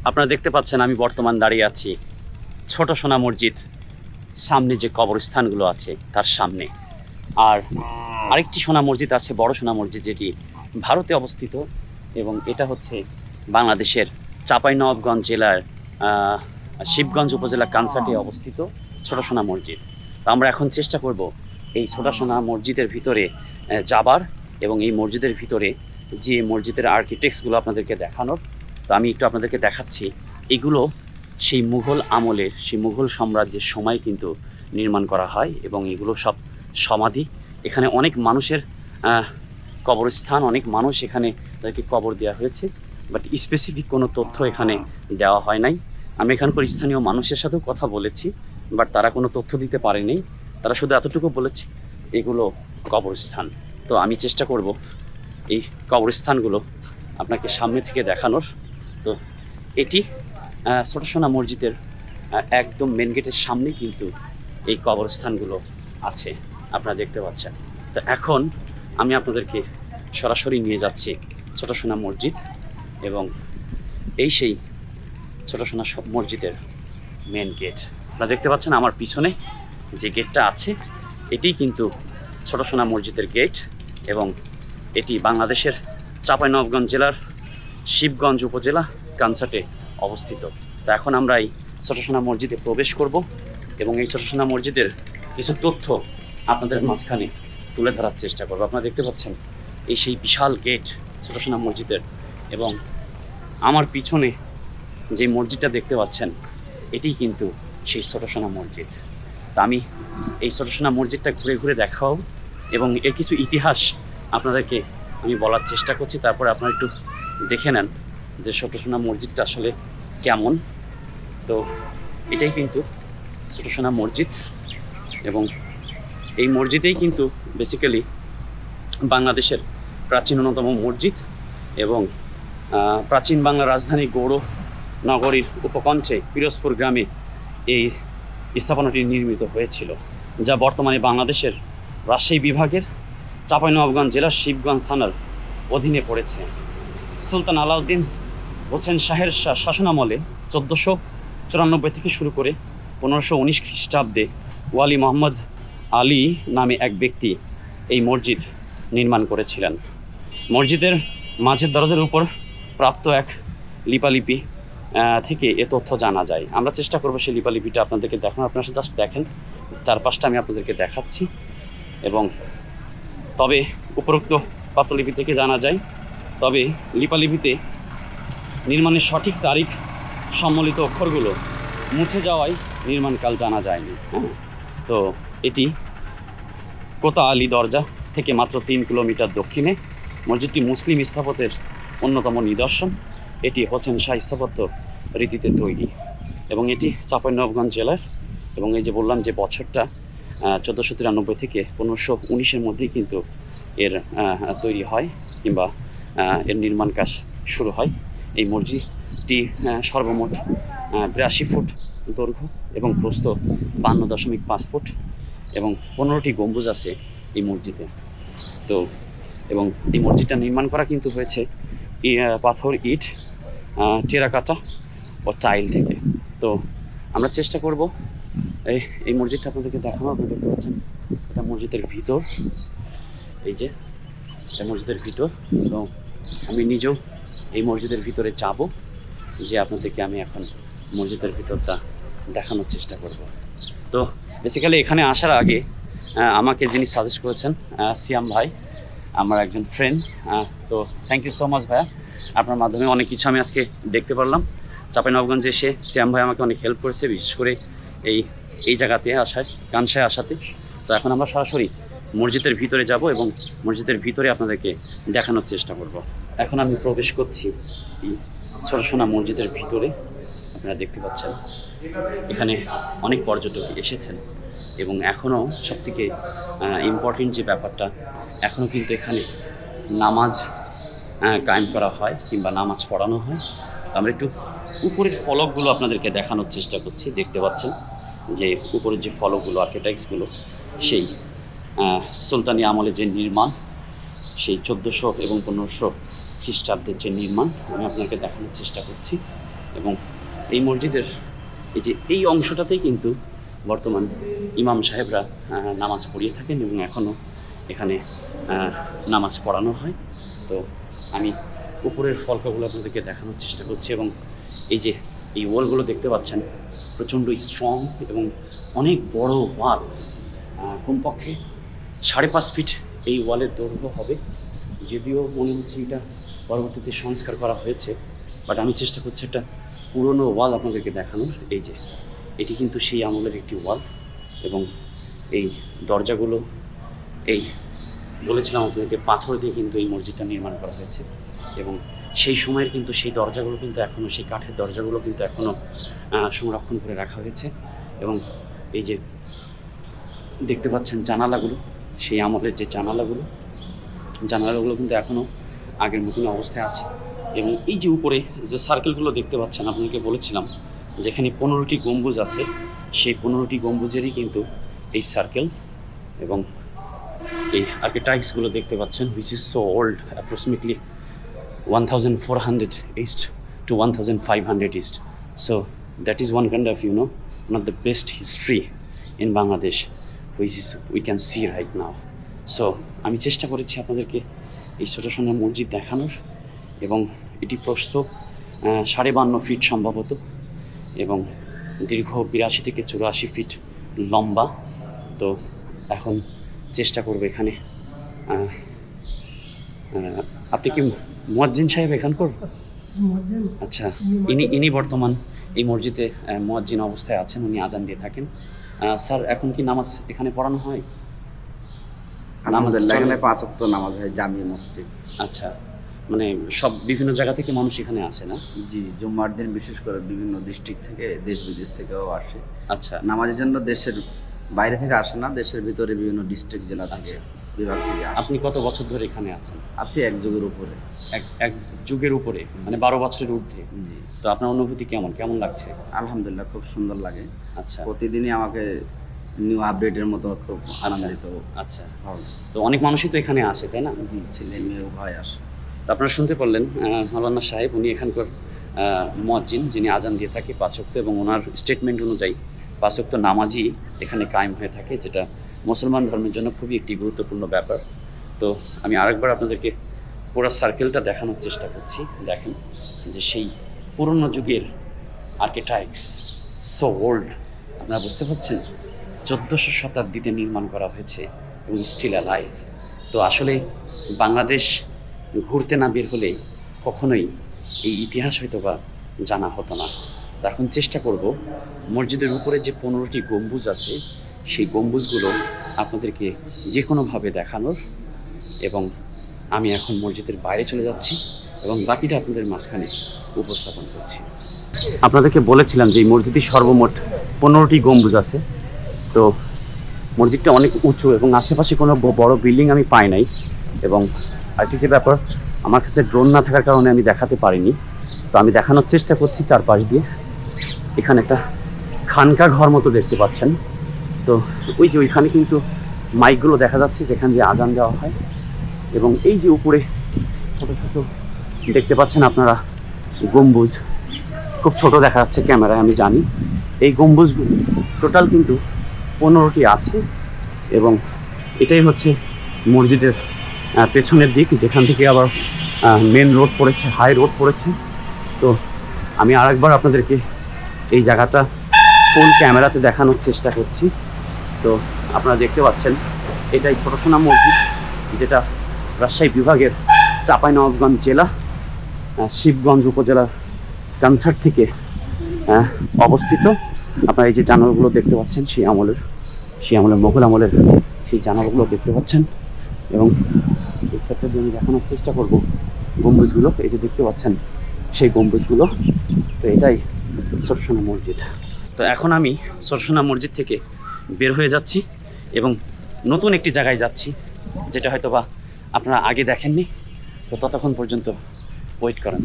আপনারা দেখতে পাচ্ছেন আমি বর্তমান দাঁড়িয়ে আছি ছোট সোনা মসজিদ সামনে যে কবরস্থানগুলো আছে তার সামনে। আর আরেকটি সোনা মসজিদ আছে, বড় সোনা মসজিদ, যেটি ভারতে অবস্থিত এবং এটা হচ্ছে বাংলাদেশের চাঁপাইনবাবগঞ্জ জেলার শিবগঞ্জ উপজেলা কানসাটে অবস্থিত ছোট সোনা মসজিদ। তো আমরা এখন চেষ্টা করব এই ছোট সোনা মসজিদের ভিতরে যাবার এবং এই মসজিদের ভিতরে যে মসজিদের আর্কিটেক্টসগুলো আপনাদেরকে দেখানোর। তো আমি একটু আপনাদেরকে দেখাচ্ছি, এগুলো সেই মুঘল আমলের, সেই মুঘল সাম্রাজ্যের সময় কিন্তু নির্মাণ করা হয় এবং এগুলো সব সমাধি। এখানে অনেক মানুষের কবরস্থান, অনেক মানুষ এখানে তাদেরকে কবর দেওয়া হয়েছে, বাট স্পেসিফিক কোনো তথ্য এখানে দেওয়া হয় নাই। আমি এখানকার স্থানীয় মানুষের সাথেও কথা বলেছি, বাট তারা কোনো তথ্য দিতে পারেনি। তারা শুধু এতটুকু বলেছে এগুলো কবরস্থান। তো আমি চেষ্টা করব এই কবরস্থানগুলো আপনাকে সামনে থেকে দেখানোর। তো এটি ছোট সোনা মসজিদের একদম মেন গেটের সামনে কিন্তু এই কবরস্থানগুলো আছে, আপনারা দেখতে পাচ্ছেন। তো এখন আমি আপনাদেরকে সরাসরি নিয়ে যাচ্ছি ছোট সোনা মসজিদ এবং এই সেই ছোট সোনা মসজিদের মেন গেট। আপনারা দেখতে পাচ্ছেন আমার পিছনে যে গেটটা আছে এটি কিন্তু ছোট সোনা মসজিদের গেট এবং এটি বাংলাদেশের চাঁপাইনবাবগঞ্জ জেলার শিবগঞ্জ উপজেলা কানসাটে অবস্থিত। তো এখন আমরা এই ছোট সোনা মসজিদে প্রবেশ করব এবং এই ছোট সোনা মসজিদের কিছু তথ্য আপনাদের মাঝখানে তুলে ধরার চেষ্টা করব। আপনারা দেখতে পাচ্ছেন এই সেই বিশাল গেট ছোট সোনা মসজিদের এবং আমার পিছনে যে মসজিদটা দেখতে পাচ্ছেন এটি কিন্তু সেই ছোট সোনা মসজিদ। তা আমি এই ছোট সোনা মসজিদটা ঘুরে ঘুরে দেখাও এবং এর কিছু ইতিহাস আপনাদেরকে আমি বলার চেষ্টা করছি। তারপরে আপনারা একটু দেখে নেন যে ছোট সোনা মসজিদটা আসলে কেমন। তো এটাই কিন্তু ছোট সোনা মসজিদ এবং এই মসজিদেই কিন্তু বেসিক্যালি বাংলাদেশের প্রাচীনতম মসজিদ এবং প্রাচীন বাংলার রাজধানী গৌড় নগরীর উপকণ্ঠে পিরোজপুর গ্রামে এই স্থাপনাটি নির্মিত হয়েছিল, যা বর্তমানে বাংলাদেশের রাজশাহী বিভাগের চাঁপাইনবাবগঞ্জ জেলার শিবগঞ্জ থানার অধীনে পড়েছে। সুলতান আলাউদ্দিন হোসেন শাহের শাসনামলে 1494 থেকে শুরু করে 1519 খ্রিস্টাব্দে ওয়ালি মোহাম্মদ আলী নামে এক ব্যক্তি এই মসজিদ নির্মাণ করেছিলেন। মসজিদের মাঝের দরজার উপর প্রাপ্ত এক লিপালিপি থেকে এ তথ্য জানা যায়। আমরা চেষ্টা করব সেই লিপালিপিটা আপনাদেরকে দেখানো। আপনারা জাস্ট দেখেন, চারপাশটা আমি আপনাদেরকে দেখাচ্ছি। এবং তবে উপরোক্ত পাত্রলিপি থেকে জানা যায়, তবে লিপালিপিতে নির্মাণের সঠিক তারিখ সম্মিলিত অক্ষরগুলো মুছে যাওয়ায় নির্মাণকাল জানা যায়নি। হ্যাঁ, তো এটি কোতা আলী দরজা থেকে মাত্র 3 কিলোমিটার দক্ষিণে। মসজিদটি মুসলিম স্থাপত্যের অন্যতম নিদর্শন। এটি হোসেন শাহ স্থাপত্য রীতিতে তৈরি এবং এটি চাঁপাইনবাবগঞ্জ জেলার। এবং এই যে বললাম যে বছরটা 1493 থেকে 1519-এর মধ্যেই কিন্তু এর তৈরি হয় কিংবা এর নির্মাণ কাজ শুরু হয়। এই মসজিদটি সর্বমোট 82 ফুট দৈর্ঘ্য এবং প্রস্থ 52.5 ফুট এবং 15টি গম্বুজ আছে এই মসজিদে। তো এবং এই মসজিদটা নির্মাণ করা কিন্তু হয়েছে পাথর, ইট, টেরাকাটা ও টাইল থেকে। তো আমরা চেষ্টা করব এই মসজিদটা আপনাদেরকে দেখানো। আপনারা দেখতে পাচ্ছেন এটা মসজিদের ভিতর, এই যে এটা মসজিদের ভিতর। তো আমি নিজেও এই মসজিদের ভিতরে যাব, যে আপনাদেরকে আমি এখন মসজিদের ভিতরটা দেখানোর চেষ্টা করব। তো বেসিক্যালি এখানে আসার আগে আমাকে যিনি সাজেস্ট করেছেন সিয়াম ভাই, আমার একজন ফ্রেন্ড। তো থ্যাংক ইউ সো মাচ ভাইয়া, আপনার মাধ্যমে অনেক কিছু আমি আজকে দেখতে পারলাম। চাঁপাইনবাবগঞ্জে এসে সিয়াম ভাই আমাকে অনেক হেল্প করেছে, বিশেষ করে এই জায়গাতে আসায়, কানসায় আসাতে। তো এখন আমরা সরাসরি মসজিদের ভিতরে যাব এবং মসজিদের ভিতরে আপনাদেরকে দেখানোর চেষ্টা করব। এখন আমি প্রবেশ করছি এই ছোট সোনা মসজিদের ভিতরে। আপনারা দেখতে পাচ্ছেন এখানে অনেক পর্যটক এসেছেন এবং এখনও সবথেকে ইম্পর্টেন্ট যে ব্যাপারটা, এখনও কিন্তু এখানে নামাজ কায়েম করা হয় কিংবা নামাজ পড়ানো হয়। তো আমরা একটু উপরের ফলকগুলো আপনাদেরকে দেখানোর চেষ্টা করছি। দেখতে পাচ্ছেন যে উপরের যে ফলকগুলো, আর্কিটেক্টসগুলো, সেই সুলতানি আমলের যে নির্মাণ, সেই 1400 এবং 1500 খ্রিস্টাব্দের যে নির্মাণ আমি আপনাকে দেখানোর চেষ্টা করছি। এবং এই মসজিদের এই অংশটাতেই কিন্তু বর্তমান ইমাম সাহেবরা নামাজ পড়িয়ে থাকেন এবং এখনও এখানে নামাজ পড়ানো হয়। তো আমি উপরের ফলকগুলো আপনাদেরকে দেখানোর চেষ্টা করছি এবং এই ওয়ালগুলো দেখতে পাচ্ছেন প্রচণ্ড স্ট্রং এবং অনেক বড় ওয়াল, কমপক্ষে 5.5 ফিট এই ওয়ালের দৈর্ঘ্য হবে। যদিও মনে হচ্ছে এটা পরবর্তীতে সংস্কার করা হয়েছে, বাট আমি চেষ্টা করছি একটা পুরনো ওয়াল আপনাদেরকে দেখানোর। এটি কিন্তু সেই আমলের একটি ওয়াল এবং এই দরজাগুলো বলেছিলাম আপনাদেরকে পাথর দিয়ে কিন্তু এই মসজিদটা নির্মাণ করা হয়েছে এবং সেই সময়ের কিন্তু সেই দরজাগুলো কিন্তু এখনও, সেই কাঠের দরজাগুলো কিন্তু এখনও সংরক্ষণ করে রাখা হয়েছে এবং দেখতে পাচ্ছেন জানালাগুলো, সেই আমলের যে জানালাগুলো কিন্তু এখনও আগের মতন অবস্থায় আছে। এবং এই যে উপরে যে সার্কেলগুলো দেখতে পাচ্ছেন, আপনাকে বলেছিলাম যেখানে 15টি গম্বুজ আছে, সেই 15টি গম্বুজেরই কিন্তু এই সার্কেল এবং এই আর্কিটেক্টসগুলো দেখতে পাচ্ছেন, which is so old, approximately 1400 east to 1500 east. So that is one kind of, one of the best history in Bangladesh, which is we can see right now. So আমি চেষ্টা করেছি আপনাদেরকে এই ছোট সোনার মসজিদ দেখানোর এবং এটি প্রস্থ 52.5 ফিট সম্ভবত এবং দীর্ঘ 82 থেকে 84 ফিট লম্বা। তো এখন চেষ্টা করবো এখানে, আপনি কি মুয়াজ্জিন সাহেব এখানকার? আচ্ছা, ইনি বর্তমান এই মসজিদে মুয়াজ্জিন অবস্থায় আছেন, উনি আজান দিয়ে থাকেন। স্যার, এখন কি নামাজ এখানে পড়ানো হয়? আলহামদুলিল্লাহ, এখানে 5 ওয়াক্ত নামাজ হয় জামি মসজিদ। আচ্ছা, মানে সব বিভিন্ন জায়গা থেকে মানুষ এখানে আসে না? জি, জুম্মার দিন বিশেষ করে বিভিন্ন ডিস্ট্রিক্ট থেকে, দেশ বিদেশ থেকেও আসে। আচ্ছা, নামাজের জন্য দেশের বাইরে থেকে আসে না, দেশের ভিতরে বিভিন্ন ডিস্ট্রিক্ট জেলা থেকে, বিভাগ থেকে আসে। আপনি কত বছর ধরে এখানে আছেন? আছি 1 যুগের উপরে। এক যুগের উপরে, মানে 12 বছরের ঊর্ধ্বে। জি। তো আপনার অনুভূতি কেমন লাগছে? আলহামদুলিল্লাহ, খুব সুন্দর লাগে। আচ্ছা, প্রতিদিনই আমাকে নিউ আপডেটের মতো খুব আনন্দিত। আচ্ছা, তো অনেক মানুষই তো এখানে আসে, তাই না? জি, ছেলে মেয়ে উভয় আসে। তো আপনারা শুনতে পারলেন মাওলানা সাহেব, উনি এখানকার মুয়াজ্জিন, যিনি আজান দিয়ে থাকে 5 ওয়াক্ত এবং ওনার স্টেটমেন্ট অনুযায়ী 5 ওয়াক্ত নামাজই এখানে কায়েম হয়ে থাকে, যেটা মুসলমান ধর্মের জন্য খুবই একটি গুরুত্বপূর্ণ ব্যাপার। তো আমি আরেকবার আপনাদেরকে পুরো সার্কেলটা দেখানোর চেষ্টা করছি। দেখেন যে সেই পুরনো যুগের আর্কিটেক্টস, সো ওল্ড, আপনারা বুঝতে পারছেন 1400 শতাব্দীতে নির্মাণ করা হয়েছে এবং স্টিল অ্যালাইভ। তো আসলে বাংলাদেশ ঘুরতে না বের হলে কখনোই এই ইতিহাস হয়তো বা জানা হতো না। তো এখন চেষ্টা করব মসজিদের উপরে যে 15টি গম্বুজ আছে, সেই গম্বুজগুলো আপনাদেরকে যে কোনোভাবে দেখানোর। এবং আমি এখন মসজিদের বাইরে চলে যাচ্ছি এবং বাকিটা আপনাদের মাঝখানে উপস্থাপন করছি। আপনাদেরকে বলেছিলাম যে এই মসজিদে সর্বমোট 15টি গম্বুজ আছে। তো মসজিদটা অনেক উঁচু এবং আশেপাশে কোনো বড় বিল্ডিং আমি পাই নাই। এবং আরেকটি যে ব্যাপার, আমার কাছে ড্রোন না থাকার কারণে আমি দেখাতে পারিনি। তো আমি দেখানোর চেষ্টা করছি চারপাশ দিয়ে। এখানে একটা খানকা ঘর মতো দেখতে পাচ্ছেন। তো ওইখানে কিন্তু মাইকগুলো দেখা যাচ্ছে যেখান দিয়ে আজান দেওয়া হয়। এবং এই যে উপরে ছোট ছোট দেখতে পাচ্ছেন আপনারা গম্বুজ, খুব ছোট দেখা যাচ্ছে ক্যামেরায়, আমি জানি। এই গম্বুজগুলো টোটাল কিন্তু 15টি আছে এবং এটাই হচ্ছে মসজিদের পেছনের দিক, যেখান থেকে আবার মেন রোড পড়েছে, হাই রোড পড়েছে। তো আমি আরেকবার আপনাদেরকে এই জায়গাটা ফুল ক্যামেরাতে দেখানোর চেষ্টা করছি। তো আপনারা দেখতে পাচ্ছেন এটাই ছোট সোনা মসজিদ, যেটা রাজশাহী বিভাগের চাঁপাইনবাবগঞ্জ জেলা শিবগঞ্জ উপজেলার কানসার থেকে অবস্থিত। আপনারা এই যে জানালাগুলো দেখতে পাচ্ছেন, সেই আমলের মোগল আমলের সেই জানালাগুলো দেখতে পাচ্ছেন। এবং এই সেক্টর দিয়ে আমি দেখানোর চেষ্টা করব গম্বুজগুলো, এই যে দেখতে পাচ্ছেন সেই গম্বুজগুলো। তো এটাই ছোট সোনা মসজিদ। তো এখন আমি ছোট সোনা মসজিদ থেকে বের হয়ে যাচ্ছি এবং নতুন একটি জায়গায় যাচ্ছি, যেটা হয়তো বা আপনারা আগে দেখেননি। তো ততক্ষণ পর্যন্ত ওয়েট করেন।